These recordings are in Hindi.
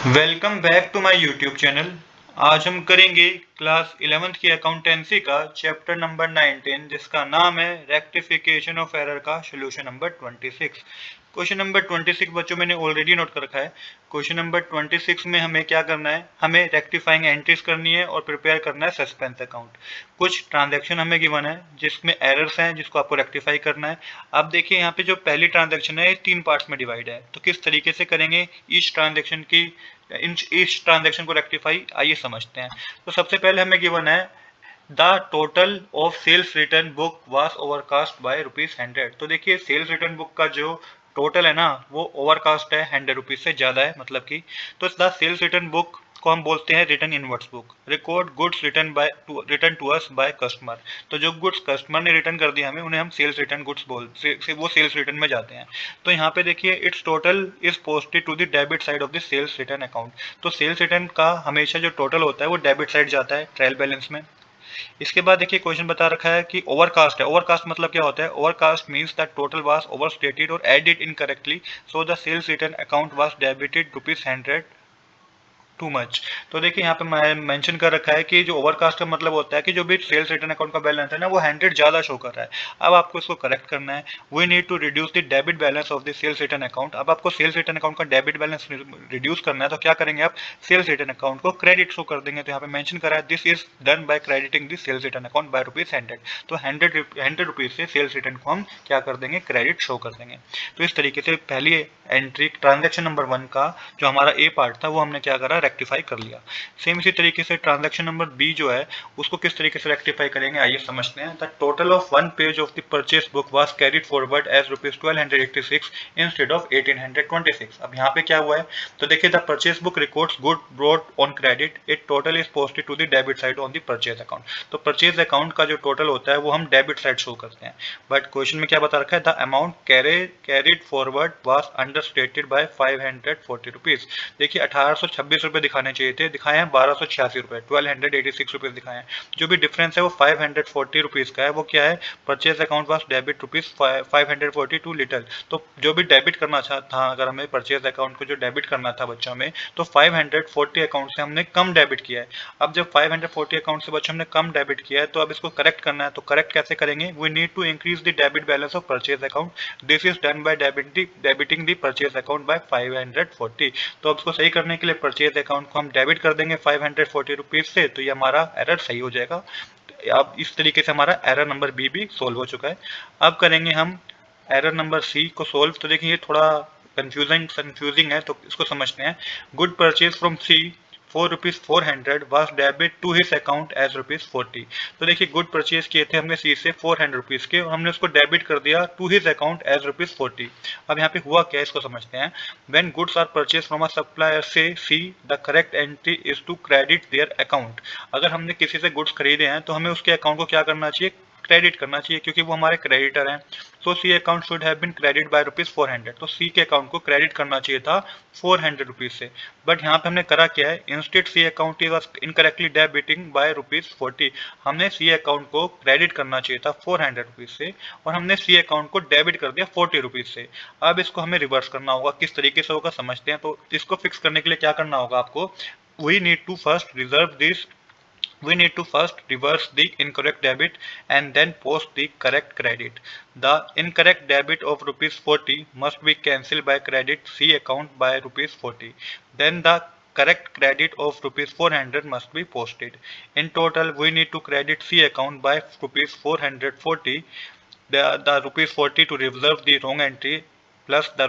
Welcome back to my YouTube channel. आज हम करेंगे क्लास 11th की अकाउंटेंसी का चैप्टर नंबर 19 जिसका नाम है रेक्टिफिकेशन ऑफ एरर का सोल्यूशन नंबर 26। क्वेश्चन नंबर 26 बच्चों मैंने ऑलरेडी नोट कर रखा है। क्वेश्चन नंबर 26 में हमें क्या करना है, हमें रेक्टिफाइंग एंट्रीज करनी है और प्रिपेयर करना है सस्पेंस अकाउंट। कुछ ट्रांजैक्शन हमें गिवन है जिसमें एरर्स हैं जिसको आपको रेक्टिफाई करना है। अब देखिए यहाँ पे जो पहली ट्रांजैक्शन है ये 3 पार्ट्स में डिवाइड है, तो किस तरीके से करेंगे ईच ट्रांजैक्शन की इस ट्रांजैक्शन को रेक्टिफाई, आइए समझते हैं। तो सबसे पहले हमें गिवन है the total of sales return book was overcast by ₹100। तो देखिए सेल्स रिटर्न बुक का जो टोटल है ना वो ओवरकास्ट है, ₹100 से ज्यादा है मतलब कि। तो द सेल्स रिटर्न बुक को हम बोलते हैं return inverse book. Record goods return to us by customer. तो जो गुड्स कस्टमर ने रिटर्न कर दिया हमें उन्हें हम सेल्स रिटर्न गुड्स वो सेल्स रिटर्न में जाते हैं। तो यहाँ पे देखिए its total is posted to the debit side of the sales return account. तो सेल्स रिटर्न का हमेशा जो टोटल होता है वो डेबिट साइड जाता है ट्रायल बैलेंस में। इसके बाद देखिए क्वेश्चन बता रखा है कि ओवरकास्ट है। ओवरकास्ट मतलब क्या होता है? Overcast means that total was overstated और added incorrectly, so the sales return account was debited ₹100 too much. तो देखिए यहाँ पे मैं मेंशन कर रखा है कि जो ओवरकास्ट का मतलब होता है कि जो भी सेल्स रिटर्न अकाउंट का बैलेंस है ना वो 100 ज्यादा शो कर रहा है। अब आपको इसको करेक्ट करना है। We need to reduce the debit balance of the sales return account. अब आपको सेल्स रिटर्न अकाउंट का डेबिट बैलेंस रिड्यूस करना है, तो क्या करेंगे आप सेल्स रिटर्न अकाउंट को क्रेडिट शो कर देंगे। तो यहाँ पे मेंशन करा है this is done by crediting the sales return account by ₹100। तो 100 से सेल्स रिटर्न को हम क्या कर देंगे, क्रेडिट शो कर देंगे। तो इस तरीके से पहली एंट्री ट्रांजेक्शन नंबर 1 का जो हमारा ए पार्ट था वो हमने क्या करा, रेक्टिफाई कर लिया। सेम इसी तरीके से ट्रांजैक्शन नंबर बी जो है उसको किस तरीके से रेक्टिफाई करेंगे, आइए समझते हैं। The total of one page of the purchase book was carried forward as ₹1286 instead of 1826। अब यहाँ पे क्या हुआ है, तो देखिए the purchase book records good brought on credit, it total is posted to the debit side on the purchase account. तो परचेज अकाउंट का जो टोटल होता है वो हम डेबिट साइड शो करते हैं। बट क्वेश्चन में क्या बता रखा है, the amount carried forward was understated by ₹540। देखिए 1826 रुपए दिखाने चाहिए थे, दिखाए हैं 1286 रुपए, 1286 रुपीज दिखाए हैं। जो भी डिफरेंस है वो 540 रुपीज का है। वो क्या है, purchase account was debit rupees 540 too little. तो जो भी डेबिट करना था, अगर हमें परचेज अकाउंट को जो डेबिट करना था बच्चों में, तो 540 अकाउंट से हमने कम डेबिट किया है। अब जब 540 अकाउंट से बच्चों हमने कम डेबिट किया है तो अब इसको करेक्ट करना है। तो करेक्ट कैसे करेंगे, we need to increase the debit balance of purchase account. This is done by debiting the purchase account by 540। तो अब इसको सही करने के लिए परचेज अकाउंट को हम डेबिट कर देंगे 540 रुपीज से, तो ये हमारा एरर सही हो जाएगा। अब इस तरीके से हमारा एरर नंबर बी भी सोल्व हो चुका है। अब करेंगे हम एरर नंबर सी को सोल्व। तो देखिए ये थोड़ा कंफ्यूजिंग है, तो इसको समझते हैं। Good purchase from C ₹400 was debit to his account as ₹40। तो देखिए गुड परचेज किए थे हमने सी से ₹400 के और हमने उसको डेबिट कर दिया टू हिज अकाउंट एज ₹40। अब यहाँ पे हुआ क्या इसको समझते हैं। When goods are purchased from a supplier से सी, the correct entry is to credit their account। अगर हमने किसी से गुड्स खरीदे हैं तो हमें उसके अकाउंट को क्या करना चाहिए, क्रेडिट करना चाहिए, क्योंकि वो हमारे क्रेडिटर हैं। So C account should have been credit by ₹400। तो सी के अकाउंट को क्रेडिट करना चाहिए था ₹400 से। बट यहाँ पे हमने करा क्या है, instead C account is incorrectly debiting by ₹40। हमने सी अकाउंट को क्रेडिट करना चाहिए था ₹400 से और हमने सी अकाउंट को डेबिट कर दिया ₹40 से। अब इसको हमें रिवर्स करना होगा, किस तरीके से होगा समझते हैं। तो इसको फिक्स करने के लिए क्या करना होगा आपको, we need to first reserve this we need to first reverse the incorrect debit and then post the correct credit. The incorrect debit of ₹40 must be cancelled by credit C account by ₹40. Then the correct credit of ₹400 must be posted. In total, we need to credit C account by ₹440, the ₹40 to reserve the wrong entry plus the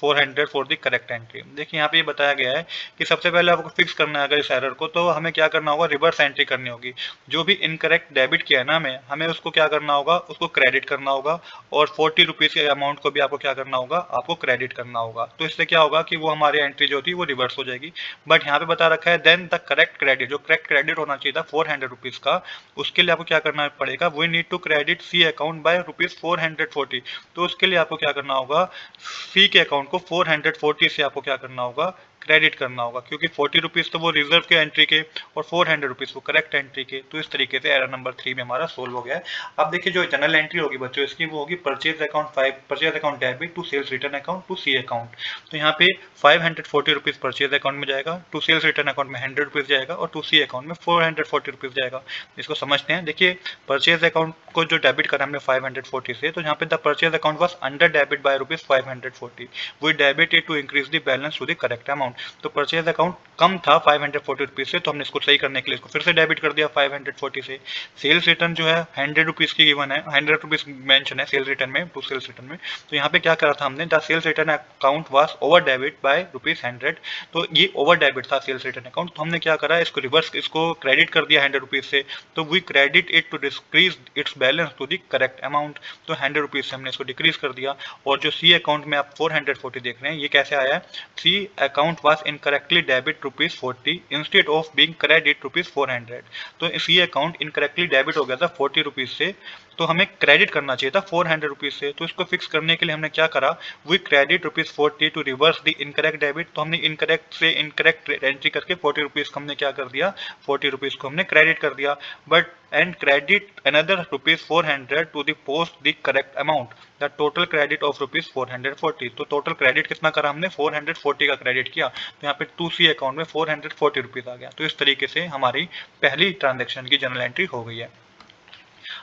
₹400 for the correct entry. देखिए यहाँ पे ये बताया गया है कि सबसे पहले आपको फिक्स करना है अगर इस एरर को, तो हमें क्या करना होगा, रिवर्स एंट्री करनी होगी। जो भी इनकरेक्ट डेबिट किया है ना हमें उसको क्या करना होगा, उसको क्रेडिट करना होगा और ₹40 के अमाउंट को भी आपको क्या करना होगा, आपको क्रेडिट करना होगा। तो इससे क्या होगा कि वो हमारी एंट्री जो थी वो रिवर्स हो जाएगी। बट यहाँ पे बता रखा है देन द करेक्ट क्रेडिट, जो करेक्ट क्रेडिट होना चाहिए था ₹400 का, उसके लिए आपको क्या करना पड़ेगा, we need to credit C account by ₹440। तो उसके लिए आपको क्या करना होगा, सी के अकाउंट को 440 से आपको क्या करना होगा, क्रेडिट करना होगा, क्योंकि 40 रुपीज़ तो वो रिजर्व के एंट्री के और 400 रुपीज़ वो करेक्ट एंट्री के। तो इस तरीके से एरर नंबर 3 में हमारा सोल्व हो गया है। अब देखिए जो जनरल एंट्री होगी बच्चों इसकी वो होगी purchase account 5, purchase account debit to sales return account to C account. तो यहाँ पे 540 रुपीज़ परचेज अकाउंट में जाएगा, टू सेल्स रिटर्न अकाउंट में 100 रुपीज़ जाएगा और टू सी अकाउंट में 440 रुपीज़ जाएगा। इसको समझते हैं। देखिए परचेज अकाउंट को जो डेबिट करा हमने 540 से, तो यहाँ पे the purchase account was under debit by rupees 540, we debit it to increase the balance to the correct amount. तो परचेज अकाउंट कम था 540 रुपीज से, तो हमने इसको सही करने के लिए इसको फिर से डेबिट कर दिया 540 से। सेल्स रिटर्न जो है 100 रुपीज की गिवन है, 100 रुपीज मेंशन है सेल्स रिटर्न में, टू सेल्स रिटर्न में। तो यहाँ पे क्या करा था हमने, the sales return account was over debit by rupees 100, तो ये ओवर डेबिट था सेल्स रिटर्न अकाउंट। तो हमने क्या करा, इसको रिवर्स, इसको क्रेडिट कर दिया 100 रुपीज से, तो we credit it to decrease its balance to the correct amount. तो 100 रुपीज से हमने इसको डिक्रीज कर दिया। और जो सी अकाउंट में आप 440 देख रहे हैं, ये कैसे आया है, C account was incorrectly debit rupees 40 instead of being credit rupees 400। तो सी अकाउंट इनकरेक्टली डेबिट हो गया था 40 रुपीज से, तो हमें क्रेडिट करना चाहिए था 400 रुपीज से। तो इसको फिक्स करने के लिए हमने क्या करा, we credit rupees 40 to reverse the incorrect debit. तो हमने इनकरेक्ट से इनकरेक्ट एंट्री करके 40 रुपीज को हमने क्या कर दिया, 40 रुपीज को हमने क्रेडिट कर दिया, but and credit another rupees 400 to the post the correct amount, the total credit of rupees 440। तो टोटल क्रेडिट कितना करा हमने, 440 का क्रेडिट किया। तो यहाँ पे 2C अकाउंट में 440 रुपीज आ गया। तो इस तरीके से हमारी पहली ट्रांजेक्शन की जनरल एंट्री हो गई है।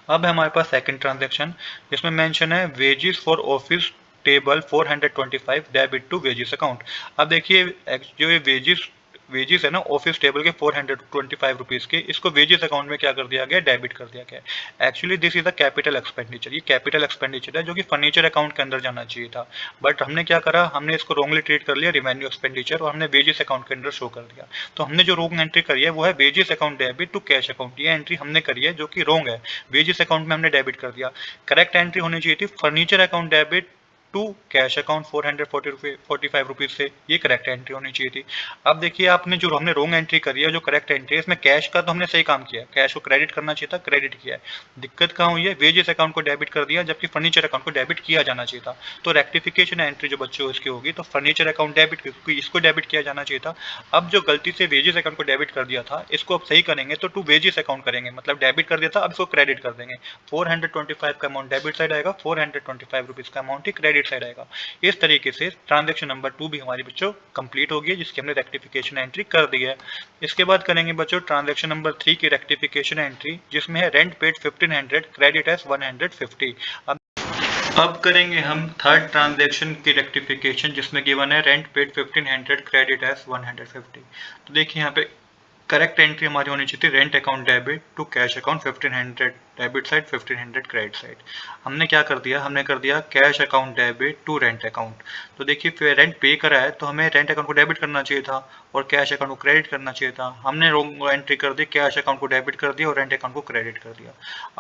अब है हमारे पास सेकंड ट्रांजैक्शन, जिसमें मेंशन है wages for office table 425 debit to wages account. अब देखिए जो ये वेजेस है ना ऑफिस टेबल के 425 रुपीज़ के, इसको वेजेस अकाउंट में क्या कर दिया गया, डेबिट कर दिया गया। Actually this is a capital expenditure, ये कैपिटल एक्सपेंडिचर है जो कि फर्नीचर अकाउंट के अंदर जाना चाहिए था, बट हमने क्या करा, हमने इसको रॉन्गली ट्रीट कर लिया रेवेन्यू एक्सपेंडिचर और हमने वेजेस अकाउंट के अंदर शो कर दिया। तो हमने जो रॉन्ग एंट्री करी है वो है wages account debit to cash account, ये एंट्री हमने करी है जो कि रॉन्ग है, वेजेस अकाउंट में हमने डेबिट कर दिया। करेक्ट एंट्री होनी चाहिए थी furniture account debit to cash account 445 rupees से, ये करेक्ट एंट्री होनी चाहिए थी। अब देखिए आपने जो हमने रॉन्ग एंट्री करी है, जो करेक्ट एंट्री है इसमें कैश का तो हमने सही काम किया है, कैश को क्रेडिट करना चाहिए था, क्रेडिट किया है। दिक्कत कहाँ हुई है, वेजेस अकाउंट को डेबिट कर दिया जबकि फर्नीचर अकाउंट को डेबिट किया जाना चाहिए था। तो रेक्टिफिकेशन एंट्री जो बच्चों इसकी होगी, तो फर्नीचर अकाउंट डेबिट, क्योंकि इसको डेबिट किया जाना चाहिए था। अब जो गलती से वेजेस अकाउंट को डेबिट कर दिया था, इसको अब सही करेंगे तो टू वेजेस अकाउंट करेंगे, मतलब डेबिट कर दिया था अब इसको क्रेडिट कर देंगे। 425 का अमाउंट डेबिट साइड आएगा, 425 रुपीज का अमाउंट ही क्रेडिट साइड आएगा। इस तरीके से ट्रांजैक्शन नंबर 2 भी हमारी बच्चों कंप्लीट हो गई है, जिसकी हमने रेक्टिफिकेशन एंट्री कर दी है। इसके बाद करेंगे बच्चों ट्रांजैक्शन नंबर 3 की रेक्टिफिकेशन एंट्री, जिसमें है रेंट पेड 1500, क्रेडिट एज 150। अब करेंगे हम थर्ड ट्रांजैक्शन की रेक्टिफिकेशन, जिसमें गिवन है रेंट पेड 1500, क्रेडिट एज 150। तो देखिए यहाँ पे करेक्ट एंट्री हमारी होनी चाहिए थी rent account debit to cash account 1500 debit side, 1500 credit side. हमने क्या कर दिया, हमने कर दिया cash account debit to rent account. तो देखिए फिर रेंट पे करा है तो हमें रेंट अकाउंट को डेबिट करना चाहिए था और कैश अकाउंट को क्रेडिट करना चाहिए था। हमने रॉन्ग एंट्री कर दी, कैश अकाउंट को डेबिट कर दिया और रेंट अकाउंट को क्रेडिट कर दिया।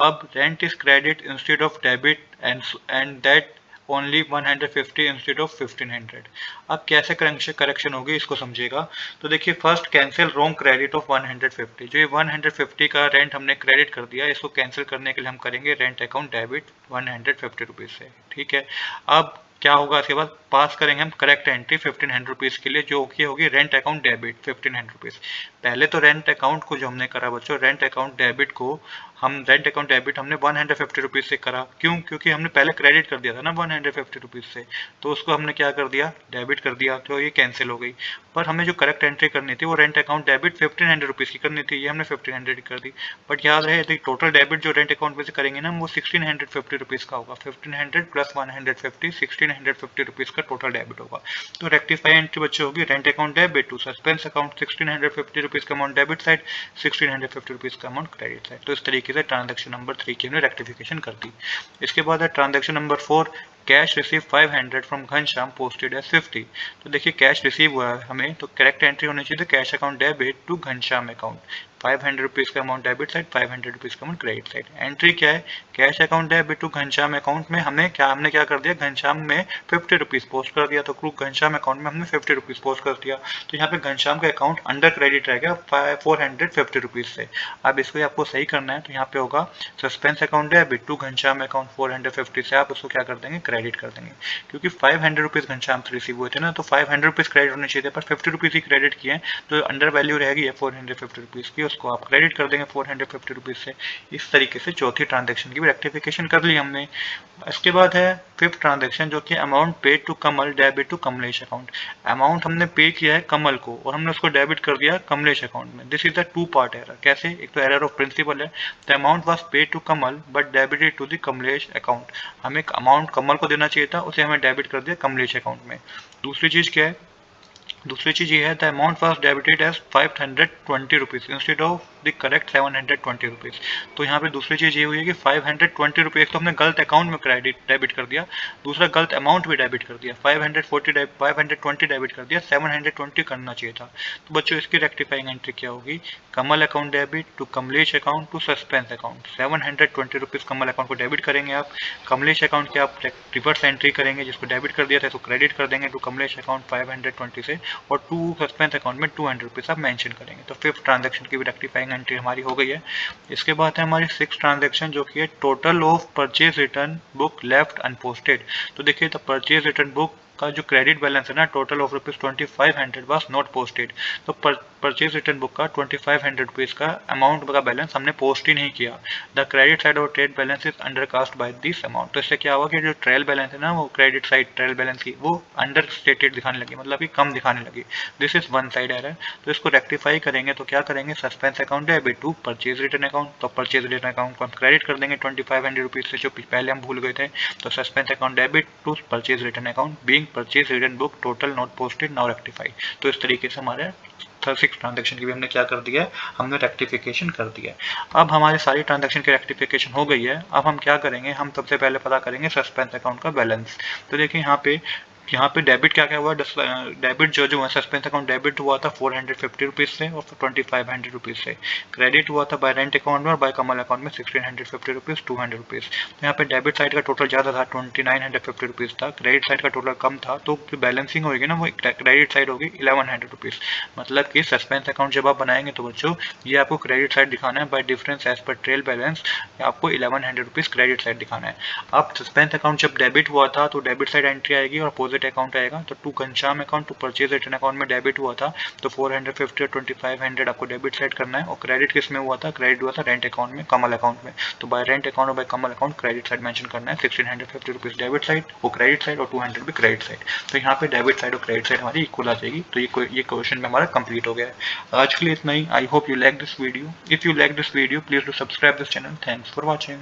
अब rent is credit instead of debit and that only 150 instead of 1500। अब कैसे करेक्शन होगी इसको समझिएगा। तो देखिए first cancel wrong credit of 150, जो ये 150 का रेंट हमने क्रेडिट कर दिया, इसको कैंसिल करने के लिए हम करेंगे रेंट अकाउंट डेबिट 150 रुपीज़ से, ठीक है। अब क्या होगा, इसके बाद पास करेंगे हम करेक्ट एंट्री 1500 रुपीज़ के लिए, जो कि होगी रेंट अकाउंट डेबिट 1500 रुपीज़। पहले तो रेंट अकाउंट को जो हमने करा बच्चों, रेंट अकाउंट डेबिट को हम रेंट अकाउंट डेबिट हमने 150 रुपीज़ से करा, क्यों, क्योंकि हमने पहले क्रेडिट कर दिया था ना 150 रुपीज़ से, तो उसको हमने क्या कर दिया, डेबिट कर दिया, तो ये कैंसिल हो गई। पर हमें जो करेक्ट एंट्री करनी थी वो रेंट अकाउंट डेबिट 1500 रुपीज़ की करनी थी, ये हमने 1500 कर दी। बट याद रहे यदि टोटल डेबिट जो रेंट अकाउंट में से करेंगे ना, वो 1650 रुपीज़ का होगा, 1500 प्लस 150 1650 रुपीज़ का टोटल डेबिट होगा। तो रेक्टिफाई एंट्री बच्चे होगी rent account debit to suspense account 1650 rupees का अमाउंट डेबिट साइड, 1650 रुपीज़ का अमाउंट क्रेडिट साइड। तो इस तरीके से ट्रांजैक्शन नंबर 3 की हमने रेक्टिफिकेशन कर दी। इसके बाद है transaction number 4, cash receive 500 from Ghanshyam posted as 50। तो देखिए कैश रिसीव हुआ है हमें, तो करेक्ट एंट्री होनी चाहिए cash account debit to Ghanshyam account, ₹500 का अमाउंट डेबिट साइड, ₹500 का अमाउंट क्रेडिट साइड। एंट्री क्या है, cash account debit to Ghanshyam account में हमने क्या कर दिया, घनश्याम में ₹50 पोस्ट कर दिया, तो घनश्याम अकाउंट में हमने ₹50 पोस्ट कर दिया। तो यहाँ पे घनश्याम का अकाउंट अंडर क्रेडिट रह गया ₹450 से। अब इसको आपको सही करना है, तो यहाँ पे होगा suspense account debit to Ghanshyam account 450 से आप उसको क्या कर देंगे, क्रेडिट कर देंगे, क्योंकि ₹500 घनश्याम से रिसीव हुए थे ना, तो ₹500 क्रेडिट होने चाहिए थे, पर ₹50 ही क्रेडिट किए, तो अंडर वैल्यू रहेगी ₹450 की, उसको आप क्रेडिट कर देंगे ₹450 से। इस तरीके से चौथी ट्रांजेक्शन की भी रेक्टिफिकेशन कर ली हमने। इसके बाद है फिफ्थ ट्रांजेक्शन, जो कि amount paid to Kamal debit to Kamlesh account. Amount हमने पे किया है कमल को और हमने उसको डेबिट कर दिया कमलेश अकाउंट में। This is the two part error. कैसे, एक तो एरर ऑफ प्रिंसिपल है, the amount was paid to Kamal but debited to the Kamlesh account. हमें अमाउंट कमल को देना चाहिए था, उसे हमें डेबिट कर दिया कमलेश अकाउंट में। दूसरी चीज क्या है, दूसरी चीज ये है, the amount was debited as ₹520 instead of the correct ₹720। तो यहाँ पे दूसरी चीज ये हुई है कि ₹520 तो हमने गलत अकाउंट में क्रेडिट डेबिट कर दिया, दूसरा गलत अमाउंट भी डेबिट कर दिया, 520 डेबिट कर दिया, 720 करना चाहिए था। तो बच्चों इसकी रेक्टिफाइंग एंट्री क्या होगी, Kamal account debit to Kamlesh account to suspense account. ₹720 Kamal account को डेबिट करेंगे आप, कमलेश अकाउंट के आप रिवर्स एंट्री करेंगे, जिसको डेबिट कर दिया था तो क्रेडिट कर देंगे टू कमलेश अकाउंट 520 से, और टू सस्पेंस अकाउंट में ₹200 आप मेंशन करेंगे। तो फिफ्थ ट्रांजैक्शन की भी रेक्टिफाइंग एंट्री हमारी हो गई है। इसके बाद है हमारी सिक्स ट्रांजैक्शन, जो कि है total of purchase return book left unposted. तो देखिए, द परचेज रिटर्न बुक का जो क्रेडिट बैलेंस है ना, total of ₹2500 was not posted. तो परचेज रिटर्न बुक का ₹2500 का अमाउंट का बैलेंस हमने पोस्ट ही नहीं किया। द क्रेडिट साइड और trial balance is undercast by this amount. तो इससे क्या हुआ कि जो ट्रेल बैलेंस है ना, वो क्रेडिट साइड ट्रेल बैलेंस की वो अंडर स्टेटेड दिखाने लगी, मतलब कि कम दिखाने लगी। This is one side error. तो इसको रेक्टिफाई करेंगे तो क्या करेंगे, suspense account debit to purchase return account. तो परचेज रिटर्न अकाउंट को हम क्रेडिट कर देंगे ₹2500 से, जो पहले हम भूल गए थे। तो suspense account debit to purchase return account being purchase return book total not posted now rectified. तो इस तरीके से हमारे सिक्स ट्रांजैक्शन की भी हमने क्या कर दिया है, हमने रेक्टिफिकेशन कर दिया है। अब हमारी सारी ट्रांजैक्शन की रेक्टिफिकेशन हो गई है। अब हम क्या करेंगे, हम सबसे पहले पता करेंगे सस्पेंस अकाउंट का बैलेंस। तो देखिए यहाँ पे डेबिट क्या हुआ, डेबिट जो है सस्पेंस अकाउंट डेबिट हुआ था ₹450 से और ₹2500 से। क्रेडिट हुआ था बाय रेंट अकाउंट में और बाय कमल अकाउंट में ₹1650, ₹200। तो यहाँ पे डेबिट साइड का टोटल ज़्यादा था, ₹2950 था, क्रेडिट साइड का टोटल कम था, तो जो बैलेंसिंग होगी ना, वो क्रेडिट साइड होगी ₹1100। मतलब कि सस्पेंस अकाउंट जब आप बनाएंगे तो बच्चों ये आपको क्रेडिट साइड दिखाना है, by difference as per trial balance आपको ₹1100 क्रेडिट साइड दिखाना है। अब सस्पेंस अकाउंट जब डेबिट हुआ था तो डेबिट साइड एंट्री आएगी और अपोजिट अकाउंट आएगा। तो to Ghanshyam account to purchase return account में डेबिट हुआ था, तो 450 और 2500 आपको डेबिट साइड करना है। और क्रेडिट किस में हुआ था, क्रेडिट हुआ था रेंट अकाउंट में, कमल अकाउंट में। तो बाय रेंट अकाउंट और बाय कमल अकाउंट क्रेडिट साइड मेंशन करना है, ₹1650 डेबिट साइड और क्रेडिट साइड और 200 भी क्रेडिट साइड। तो यहाँ पे डेबिट साइड और क्रेडिट साइड हमारी इक्वल आ जाएगी। तो ये क्वेश्चन में हमारा कंप्लीट हो गया है। आज के लिए इतना ही। I hope you like this video. If you like this video please do subscribe this channel. Thanks for watching.